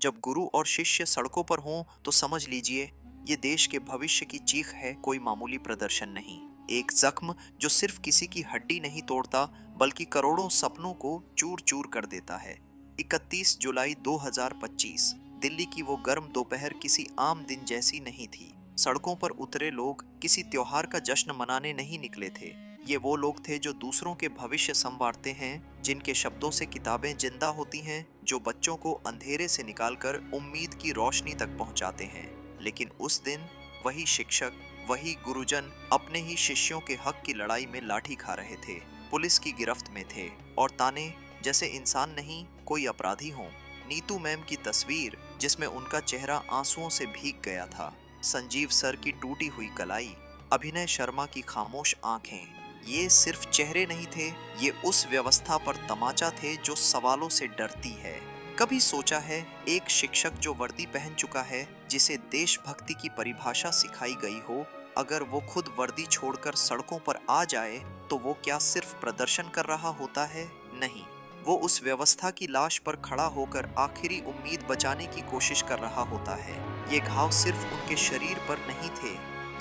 जब गुरु और शिष्य सड़कों पर हों तो समझ लीजिए ये देश के भविष्य की चीख है, कोई मामूली प्रदर्शन नहीं। एक जख्म जो सिर्फ किसी की हड्डी नहीं तोड़ता बल्कि करोड़ों सपनों को चूर चूर कर देता है। 31 जुलाई 2025 दिल्ली की वो गर्म दोपहर किसी आम दिन जैसी नहीं थी। सड़कों पर उतरे लोग किसी त्योहार का जश्न मनाने नहीं निकले थे। ये वो लोग थे जो दूसरों के भविष्य संवारते हैं, जिनके शब्दों से किताबें जिंदा होती हैं, जो बच्चों को अंधेरे से निकालकर उम्मीद की रोशनी तक पहुंचाते हैं। लेकिन उस दिन वही शिक्षक, वही गुरुजन अपने ही शिष्यों के हक की लड़ाई में लाठी खा रहे थे, पुलिस की गिरफ्त में थे और ताने जैसे इंसान नहीं कोई अपराधी हों। नीतू मैम की तस्वीर जिसमें उनका चेहरा आंसुओं से भीग गया था, संजीव सर की टूटी हुई कलाई, अभिनय शर्मा की खामोश आंखें, ये सिर्फ चेहरे नहीं थे, ये उस व्यवस्था पर तमाचा थे जो सवालों से डरती है। कभी सोचा है एक शिक्षक जो वर्दी पहन चुका है, जिसे देशभक्ति की परिभाषा सिखाई गई हो, अगर वो खुद वर्दी छोड़कर सड़कों पर आ जाए तो वो क्या सिर्फ प्रदर्शन कर रहा होता है? नहीं, वो उस व्यवस्था की लाश पर खड़ा होकर आखिरी उम्मीद बचाने की कोशिश कर रहा होता है। ये घाव सिर्फ उनके शरीर पर नहीं थे,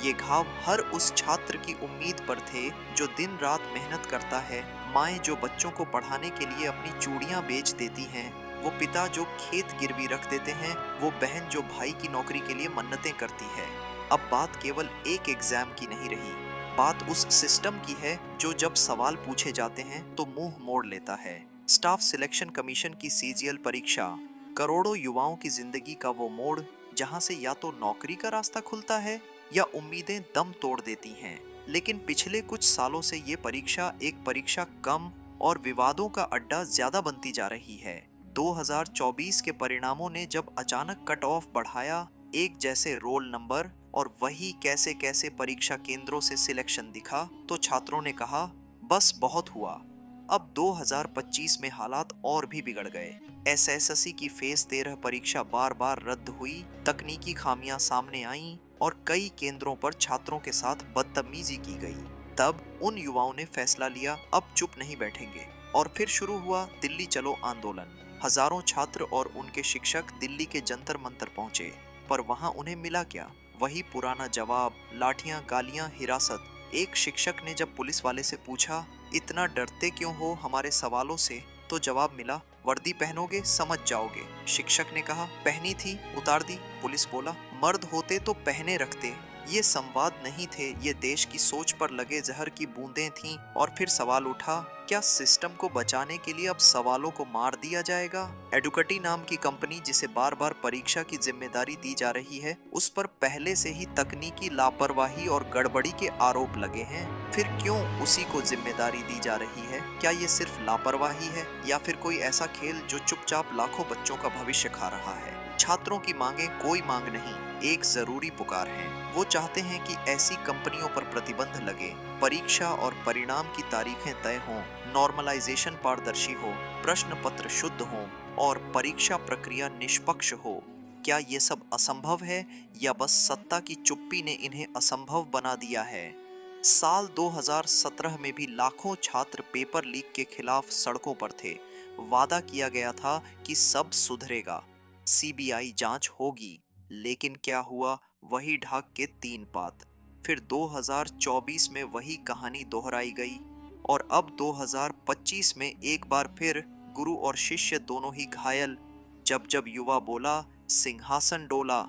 ये घाव हर उस छात्र की उम्मीद पर थे जो दिन रात मेहनत करता है, माएं जो बच्चों को पढ़ाने के लिए अपनी चूड़ियां बेच देती हैं, वो पिता जो खेत गिरवी रख देते हैं, वो बहन जो भाई की नौकरी के लिए मन्नतें करती है। अब बात केवल एक एग्जाम की नहीं रही, बात उस सिस्टम की है जो जब सवाल पूछे जाते हैं तो मुंह मोड़ लेता है। स्टाफ सिलेक्शन कमीशन की सीजीएल परीक्षा, करोड़ों युवाओं की जिंदगी का वो मोड़ जहां से या तो नौकरी का रास्ता खुलता है या उम्मीदें दम तोड़ देती हैं। लेकिन पिछले कुछ सालों से ये परीक्षा एक परीक्षा कम और विवादों का अड्डा ज्यादा बनती जा रही है। 2024 के परिणामों ने जब अचानक कट ऑफ बढ़ाया, एक जैसे रोल नंबर और वही कैसे कैसे परीक्षा केंद्रों से सिलेक्शन दिखा, तो छात्रों ने कहा बस बहुत हुआ। अब 2025 में हालात और भी बिगड़ गए। एसएससी की फेज 13 परीक्षा बार बार रद्द हुई, तकनीकी खामियां सामने आईं और कई केंद्रों पर छात्रों के साथ बदतमीजी की गई। तब उन युवाओं ने फैसला लिया, अब चुप नहीं बैठेंगे और फिर शुरू हुआ दिल्ली चलो आंदोलन। हजारों छात्र और उनके शिक्षक दिल्ली के जंतर मंतर पहुंचे, पर वहां उन्हें मिला क्या? वही पुराना जवाब, लाठियां, गालियां, हिरासत। एक शिक्षक ने जब पुलिस वाले से पूछा इतना डरते क्यों हो हमारे सवालों से, तो जवाब मिला वर्दी पहनोगे समझ जाओगे। शिक्षक ने कहा पहनी थी उतार दी। पुलिस बोला मर्द होते तो पहने रखते। ये संवाद नहीं थे, ये देश की सोच पर लगे जहर की बूंदें थीं। और फिर सवाल उठा, क्या सिस्टम को बचाने के लिए अब सवालों को मार दिया जाएगा? एडुकेटी नाम की कंपनी जिसे बार बार परीक्षा की जिम्मेदारी दी जा रही है, उस पर पहले से ही तकनीकी लापरवाही और गड़बड़ी के आरोप लगे हैं। फिर क्यों उसी को जिम्मेदारी दी जा रही है? क्या ये सिर्फ लापरवाही है या फिर कोई ऐसा खेल जो चुपचाप लाखों बच्चों का भविष्य खा रहा है? छात्रों की मांगे कोई मांग नहीं, एक जरूरी पुकार है। वो चाहते हैं कि ऐसी कंपनियों पर प्रतिबंध लगे, परीक्षा और परिणाम की तारीखें तय हों, नॉर्मलाइजेशन पारदर्शी हो, प्रश्न पत्र शुद्ध हो और परीक्षा प्रक्रिया निष्पक्ष हो। क्या ये सब असंभव है या बस सत्ता की चुप्पी ने इन्हें असंभव बना दिया है? साल 2017 में भी लाखों छात्र पेपर लीक के खिलाफ सड़कों पर थे। वादा किया गया था कि सब सुधरेगा, सीबीआई जांच होगी, लेकिन क्या हुआ? वही ढाक के तीन पात। फिर 2024 में वही कहानी दोहराई गई और अब 2025 में एक बार फिर गुरु और शिष्य दोनों ही घायल। जब जब युवा बोला सिंहासन डोला,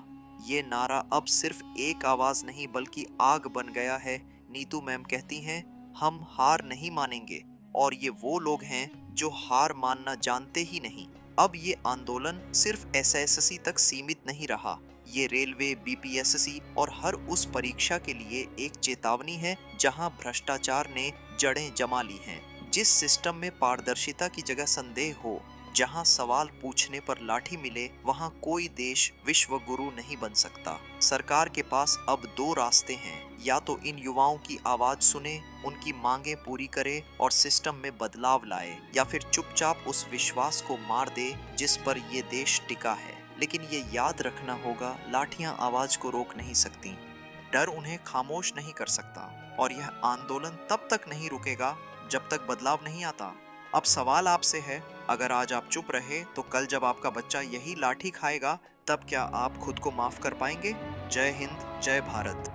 ये नारा अब सिर्फ एक आवाज नहीं बल्कि आग बन गया है। नीतू मैम कहती हैं हम हार नहीं मानेंगे, और ये वो लोग हैं जो हार मानना जानते ही नहीं। अब ये आंदोलन सिर्फ एसएससी तक सीमित नहीं रहा, ये रेलवे, बीपीएससी और हर उस परीक्षा के लिए एक चेतावनी है जहां भ्रष्टाचार ने जड़ें जमा ली हैं। जिस सिस्टम में पारदर्शिता की जगह संदेह हो, जहां सवाल पूछने पर लाठी मिले, वहां कोई देश विश्व गुरु नहीं बन सकता। सरकार के पास अब दो रास्ते हैं, या तो इन युवाओं की आवाज सुने, उनकी मांगें पूरी करे और सिस्टम में बदलाव लाए, या फिर चुपचाप उस विश्वास को मार दे जिस पर ये देश टिका है। लेकिन ये याद रखना होगा, लाठियां आवाज को रोक नहीं सकती, डर उन्हें खामोश नहीं कर सकता, और यह आंदोलन तब तक नहीं रुकेगा जब तक बदलाव नहीं आता। अब सवाल आपसे है, अगर आज आप चुप रहे तो कल जब आपका बच्चा यही लाठी खाएगा, तब क्या आप खुद को माफ कर पाएंगे? जय हिंद, जय भारत।